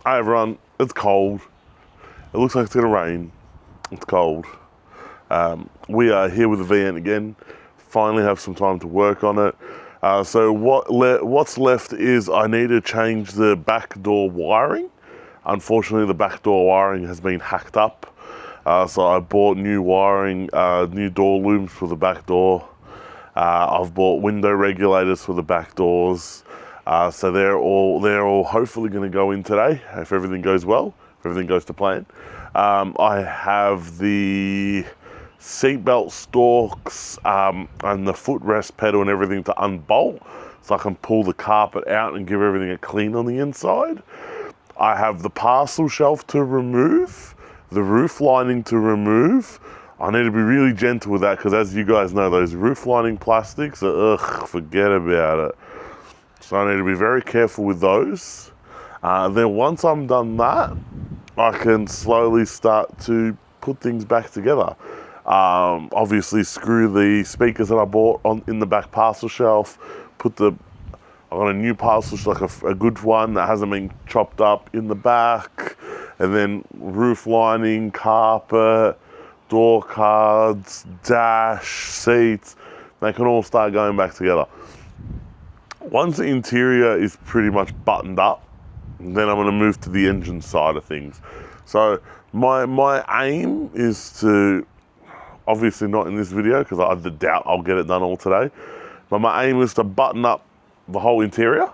Hi everyone, it's cold. It looks like it's gonna rain. It's cold. We are here with the VN again. Finally have some time to work on it. So what's left is I need to change the back door wiring. Unfortunately, the back door wiring has been hacked up. So I bought new wiring, new door looms for the back door. I've bought window regulators for the back doors. So they're all hopefully going to go in today if everything goes well, if everything goes to plan. I have the seatbelt stalks and the footrest pedal and everything to unbolt so I can pull the carpet out and give everything a clean on the inside. I have the parcel shelf to remove, the roof lining to remove. I need to be really gentle with that because, as you guys know, those roof lining plastics are, forget about it. So I need to be very careful with those. Then once I'm done that, I can slowly start to put things back together. Obviously screw the speakers that I bought in the back parcel shelf, I got a new parcel shelf, like a good one that hasn't been chopped up in the back, and then roof lining, carpet, door cards, dash, seats, they can all start going back together. Once the interior is pretty much buttoned up, then I'm going to move to the engine side of things. So my aim is to, obviously not in this video because I doubt I'll get it done all today, but my aim is to button up the whole interior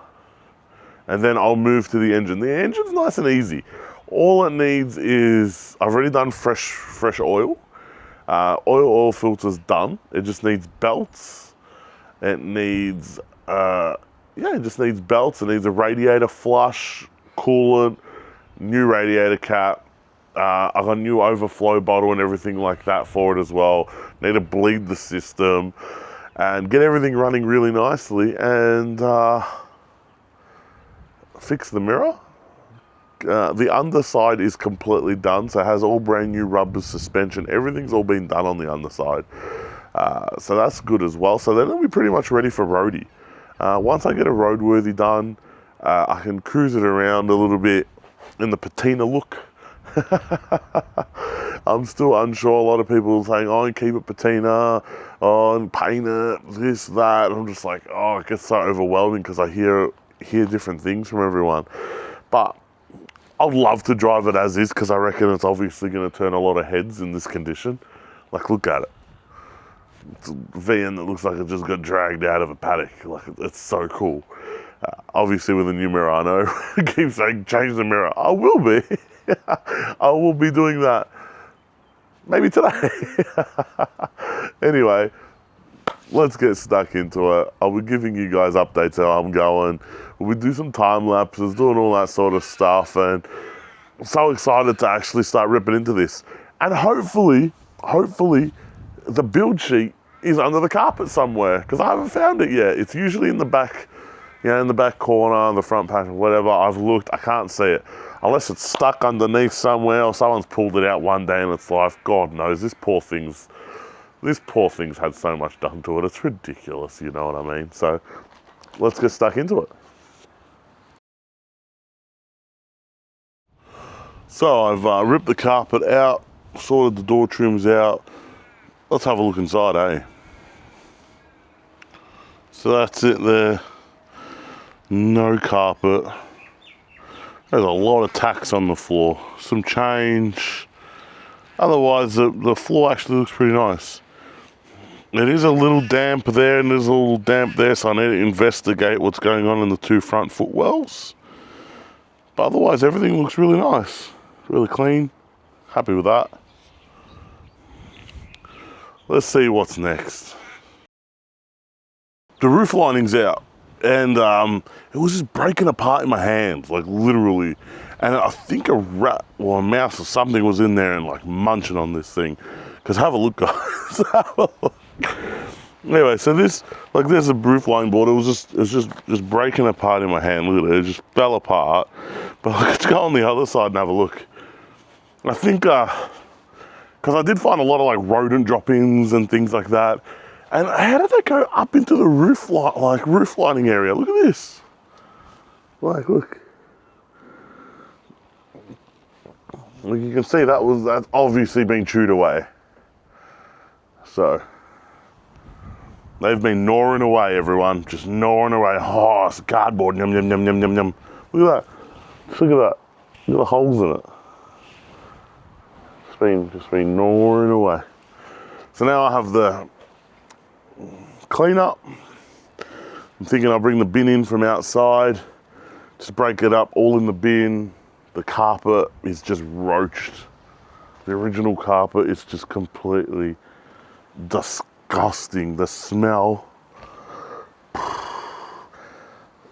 and then I'll move to the engine. The engine's nice and easy. All it needs is, I've already done fresh oil. Oil filter's done. It just needs belts. It needs it just needs belts. It needs a radiator flush, coolant, new radiator cap. I got a new overflow bottle and everything like that for it as well. Need to bleed the system and get everything running really nicely and fix the mirror. The underside is completely done, so it has all brand new rubber suspension. Everything's all been done on the underside. So that's good as well. So then it'll be pretty much ready for roadie. Once I get a roadworthy done, I can cruise it around a little bit in the patina look. I'm still unsure. A lot of people are saying, oh, keep it patina, oh, and paint it, this, that. And I'm just like, oh, it gets so overwhelming because I hear different things from everyone. But I'd love to drive it as is because I reckon it's obviously going to turn a lot of heads in this condition. Like, look at it. It's a VN that looks like it just got dragged out of a paddock. Like, it's so cool. Obviously with a new mirror, I know. I keep saying change the mirror. I will be. I will be doing that. Maybe today. Anyway, let's get stuck into it. I'll be giving you guys updates how I'm going. We'll do some time lapses, doing all that sort of stuff, and I'm so excited to actually start ripping into this. And hopefully, the build sheet is under the carpet somewhere because I haven't found it yet. It's usually in the back, in the back corner, the front patch, whatever. I've looked, I can't see it. Unless it's stuck underneath somewhere or someone's pulled it out one day in its life. God knows, this poor thing's had so much done to it. It's ridiculous, you know what I mean? So let's get stuck into it. So I've ripped the carpet out, sorted the door trims out. Let's have a look inside, eh? So that's it there. No carpet. There's a lot of tacks on the floor. Some change. Otherwise, the floor actually looks pretty nice. It is a little damp there and there's a little damp there, so I need to investigate what's going on in the two front footwells. But otherwise, everything looks really nice. Really clean. Happy with that. Let's see what's next. The roof lining's out. And it was just breaking apart in my hands, like literally. And I think a rat or a mouse or something was in there and like munching on this thing. Because have a look, guys. Have a look. Anyway, so there's a roof lining board. It was just breaking apart in my hand. Look at it. It just fell apart. But let's go on the other side and have a look. I think, because I did find a lot of like rodent drop-ins and things like that. And how did they go up into the roof lining area? Look at this. Like, look. Like you can see that's obviously been chewed away. So they've been gnawing away, everyone. Just gnawing away. Oh, it's cardboard. Yum, yum, yum, yum, yum, yum. Look at that. Look at that. Look at the holes in it. Just been gnawing away. So now I have the clean up. I'm thinking I'll bring the bin in from outside. Just break it up all in the bin. The carpet is just roached. The original carpet is just completely disgusting. The smell.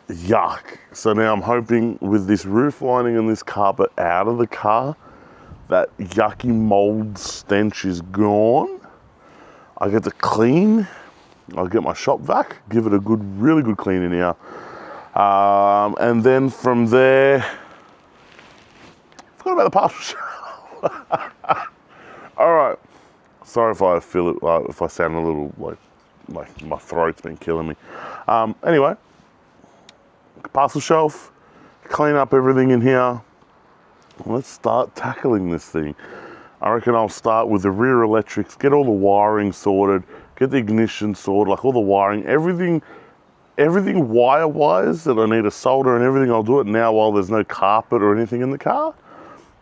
Yuck. So now I'm hoping with this roof lining and this carpet out of the car, that yucky mold stench is gone. I get to clean. I'll get my shop vac, give it a good, really good clean in here. And then from there, forgot about the parcel shelf. All right. Sorry if I feel it, if I sound a little like my throat's been killing me. Anyway, parcel shelf, clean up everything in here. Let's start tackling this thing. I reckon I'll start with the rear electrics, get all the wiring sorted, get the ignition sorted, like all the wiring, everything wire-wise that I need to solder and everything, I'll do it now while there's no carpet or anything in the car.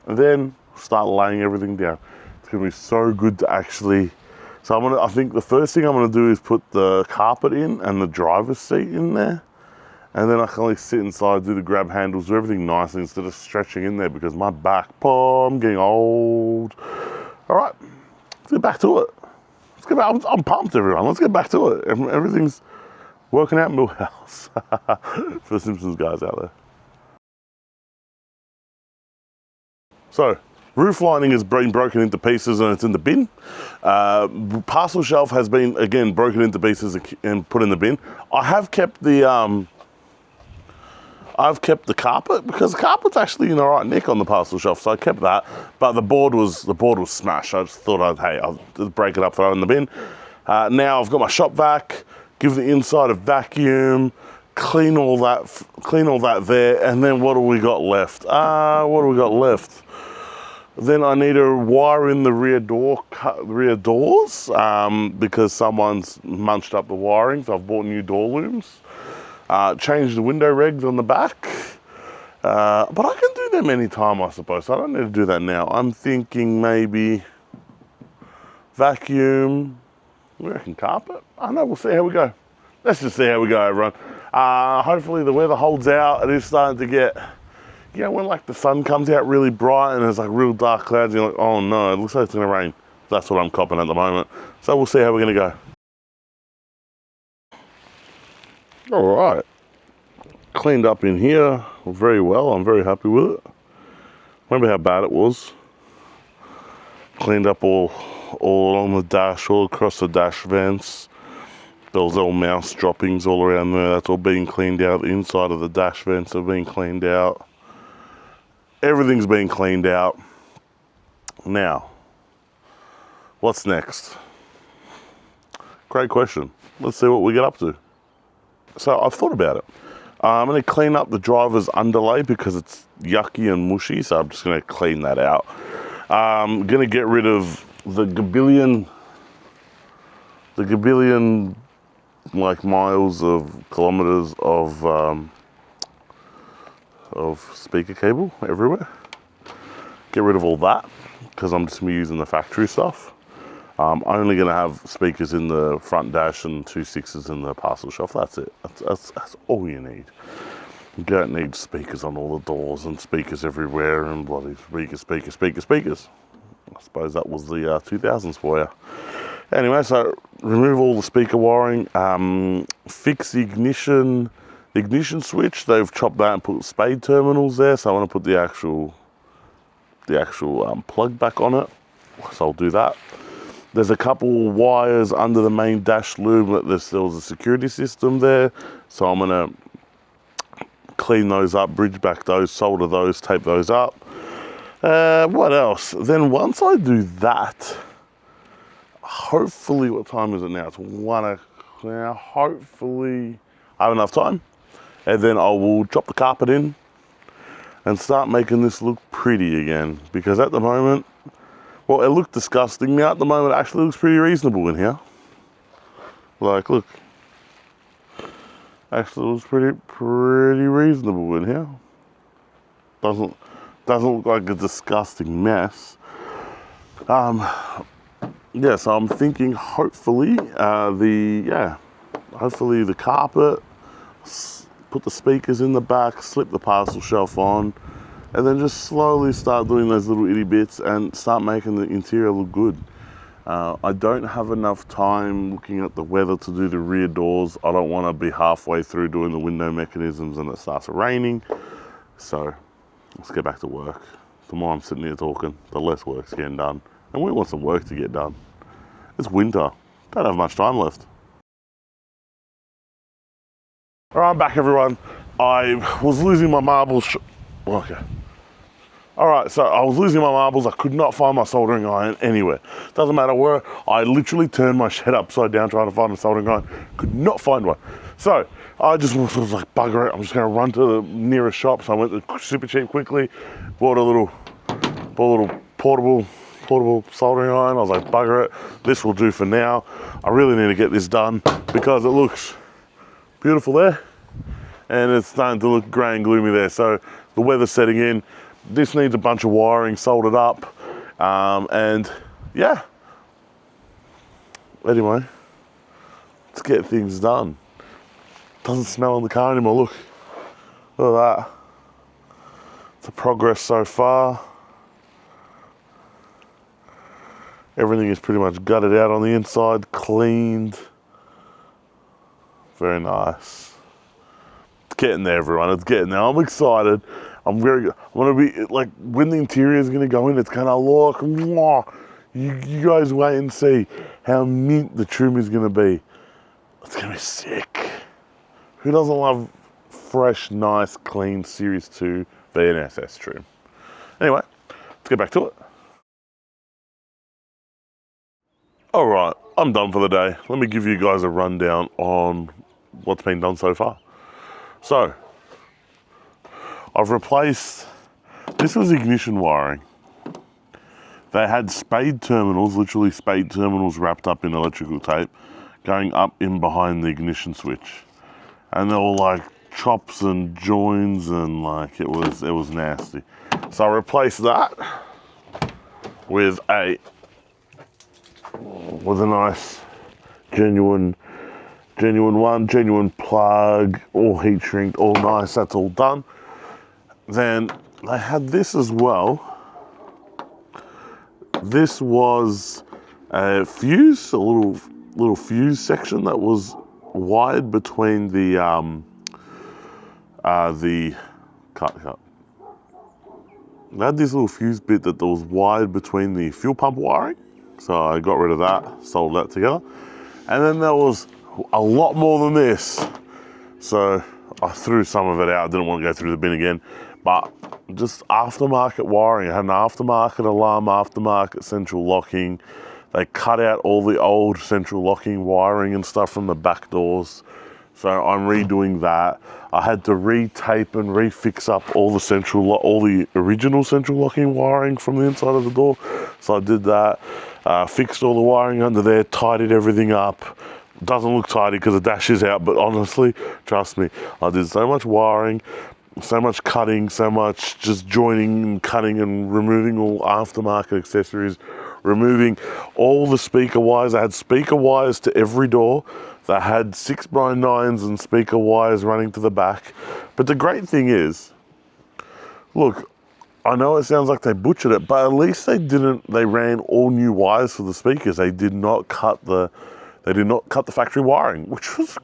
And then start laying everything down. It's gonna be so good to actually, I think the first thing I'm gonna do is put the carpet in and the driver's seat in there. And then I can only sit inside, do the grab handles, do everything nicely instead of stretching in there because my back, I'm getting old. All right, let's get back to it. I'm pumped, everyone. Let's get back to it. Everything's working out in Millhouse for the Simpsons guys out there. So, roof lining has been broken into pieces and it's in the bin. Parcel shelf has been, again, broken into pieces and put in the bin. I have kept the carpet because the carpet's actually in all right nick on the parcel shelf, so I kept that. But the board was smashed. I just thought I'll just break it up, throw it in the bin. Now I've got my shop vac, give the inside a vacuum, clean all that there, and then what do we got left? Then I need to wire in the rear doors because someone's munched up the wiring, so I've bought new door looms. Change the window regs on the back. But I can do them anytime, I suppose. So I don't need to do that now. I'm thinking maybe vacuum, we reckon carpet. I don't know, we'll see how we go. Let's just see how we go, everyone. Hopefully the weather holds out. It is starting to get, when like the sun comes out really bright and there's like real dark clouds, you're like, oh no, it looks like it's gonna rain. That's what I'm copping at the moment. So we'll see how we're gonna go. All right, cleaned up in here very well. I'm very happy with it. Remember how bad it was? Cleaned up all along the dash, all across the dash vents. There was all mouse droppings all around there. That's all being cleaned out. The inside of the dash vents have been cleaned out. Everything's been cleaned out. Now, what's next? Great question. Let's see what we get up to. So I've thought about it. I'm going to clean up the driver's underlay because it's yucky and mushy, so I'm just going to clean that out. I'm going to get rid of the gabillion like miles of kilometers of speaker cable everywhere. Get rid of all that because I'm just going to be using the factory stuff. I'm only going to have speakers in the front dash and 2 6s in the parcel shelf. That's it. That's all you need. You don't need speakers on all the doors and speakers everywhere and bloody speakers. I suppose that was the 2000s for you. Anyway, so remove all the speaker wiring, fix the ignition switch. They've chopped that and put spade terminals there, so I want to put the actual plug back on it. So I'll do that. There's a couple wires under the main dash loom that there was a security system there, so I'm gonna clean those up, bridge back those, solder those, tape those up. What else? Then once I do that, hopefully, what time is it now? It's 1 o'clock now. Hopefully I have enough time, and then I will drop the carpet in, and start making this look pretty again. Because at the moment, well, it looked disgusting. Now at the moment, it actually looks pretty reasonable in here. Like, look. Actually looks pretty reasonable in here. Doesn't look like a disgusting mess. Yeah, so I'm thinking hopefully hopefully the carpet, put the speakers in the back, slip the parcel shelf on, and then just slowly start doing those little itty bits and start making the interior look good. I don't have enough time looking at the weather to do the rear doors. I don't want to be halfway through doing the window mechanisms and it starts raining. So let's get back to work. The more I'm sitting here talking, the less work's getting done. And we want some work to get done. It's winter. Don't have much time left. All right, I'm back, everyone. I was losing my marbles. Okay. All right, so I was losing my marbles. I could not find my soldering iron anywhere. Doesn't matter where. I literally turned my shed upside down trying to find a soldering iron. Could not find one. So I just was like, bugger it. I'm just going to run to the nearest shop. So I went to Super Cheap quickly, bought a little portable soldering iron. I was like, bugger it. This will do for now. I really need to get this done because it looks beautiful there. And it's starting to look grey and gloomy there. So the weather's setting in. This needs a bunch of wiring soldered up, and yeah. Anyway, let's get things done. Doesn't smell in the car anymore, look. Look at that. It's a progress so far. Everything is pretty much gutted out on the inside, cleaned. Very nice. It's getting there, everyone, it's getting there. I'm excited. I'm gonna be like, when the interior is gonna go in, it's gonna look, you guys wait and see how mint the trim is gonna be. It's gonna be sick. Who doesn't love fresh, nice, clean Series 2 VNSS trim? Anyway, let's get back to it. All right, I'm done for the day. Let me give you guys a rundown on what's been done so far. So, I've replaced, this was ignition wiring. They had spade terminals, literally spade terminals wrapped up in electrical tape, going up in behind the ignition switch. And they were like chops and joins and like, it was nasty. So I replaced that with a nice genuine plug, all heat shrinked, all nice, that's all done. Then they had this as well. This was a fuse, a little fuse section that was wired between the cut. They had this little fuse bit that was wired between the fuel pump wiring. So I got rid of that, soldered that together. And then there was a lot more than this. So I threw some of it out. I didn't want to go through the bin again. But just aftermarket wiring. I had an aftermarket alarm, aftermarket central locking. They cut out all the old central locking wiring and stuff from the back doors. So I'm redoing that. I had to re-tape and refix up all the original central locking wiring from the inside of the door. So I did that. Fixed all the wiring under there, tidied everything up. Doesn't look tidy because the dash is out, but honestly, trust me, I did so much wiring, so much cutting, so much just joining and cutting and removing all aftermarket accessories, removing all the speaker wires. I had speaker wires to every door. They had 6x9s and speaker wires running to the back. But the great thing is, look, I know it sounds like they butchered it, but at least they ran all new wires for the speakers. They did not cut the factory wiring, which was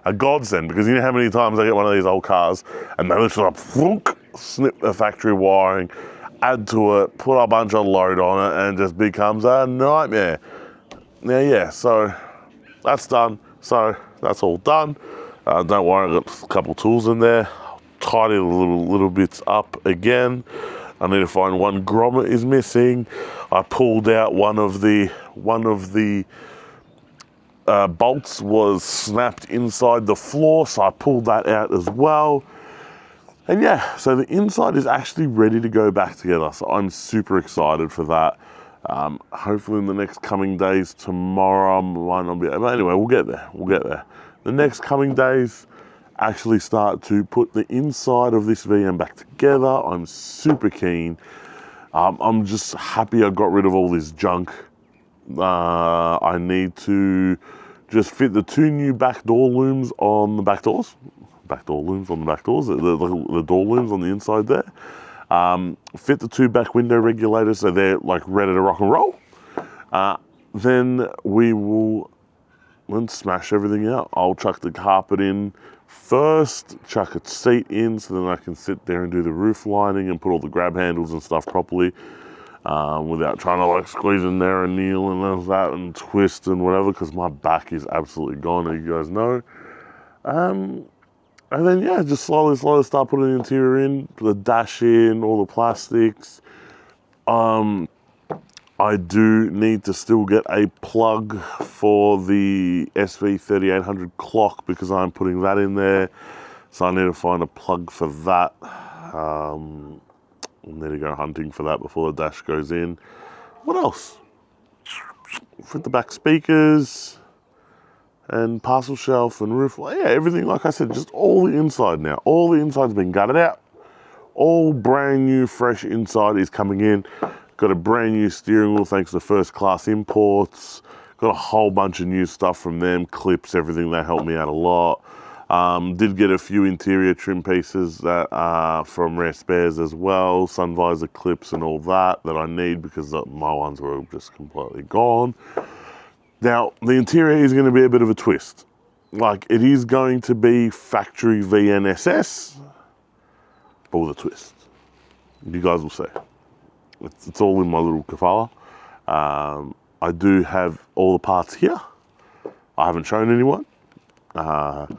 a godsend, because you know how many times I get one of these old cars and they literally snip the factory wiring, add to it, put a bunch of load on it, and it just becomes a nightmare. Now, yeah, so that's done. So that's all done. Don't worry, I've got a couple tools in there. Tidy the little bits up again. I need to find one grommet is missing. I pulled out one of the bolts was snapped inside the floor, so I pulled that out as well. And yeah, so the inside is actually ready to go back together. So I'm super excited for that. Hopefully in the next coming days, tomorrow might not be, but anyway, we'll get there, The next coming days, actually start to put the inside of this VM back together. I'm super keen. I'm just happy I got rid of all this junk. I need to just fit the 2 new back door looms on the back doors. The door looms on the inside there. Fit the 2 back window regulators so they're like ready to rock and roll. Then we will smash everything out. I'll chuck the carpet in first, chuck a seat in so then I can sit there and do the roof lining and put all the grab handles and stuff properly without trying to like squeeze in there and kneel and all that and twist and whatever, because my back is absolutely gone, as you guys know. And then yeah, just slowly start putting the interior in, the dash in, all the plastics. I do need to still get a plug for the SV3800 clock because I'm putting that in there. So I need to find a plug for that. I need to go hunting for that before the dash goes in. What else? Fit the back speakers and parcel shelf and roof. Yeah, everything, like I said, just all the inside now. All the inside's been gutted out. All brand new, fresh inside is coming in. Got a brand new steering wheel thanks to First Class Imports. Got a whole bunch of new stuff from them, clips, everything. They helped me out a lot. Did get a few interior trim pieces that are from Rare Spares as well. Sun visor clips and all that I need because my ones were just completely gone. Now, the interior is going to be a bit of a twist. Like, it is going to be factory VNSS, but with a twist. You guys will see. It's all in my little kafala. I do have all the parts here. I haven't shown anyone, but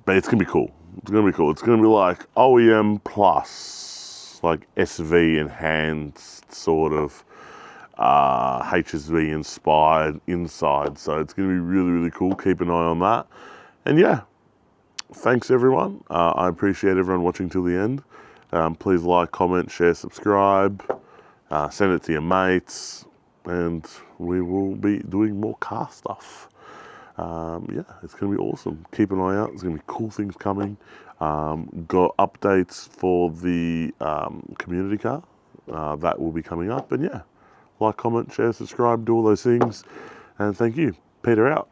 it's gonna be cool. It's gonna be cool. It's gonna be like OEM plus, like SV enhanced, sort of HSV inspired inside. So it's gonna be really, really cool. Keep an eye on that. And yeah, thanks everyone. I appreciate everyone watching till the end. Please like, comment, share, subscribe. Send it to your mates, and we will be doing more car stuff. Yeah, it's going to be awesome. Keep an eye out. There's going to be cool things coming. Got updates for the community car. That will be coming up. And yeah, like, comment, share, subscribe, do all those things. And thank you. Peter out.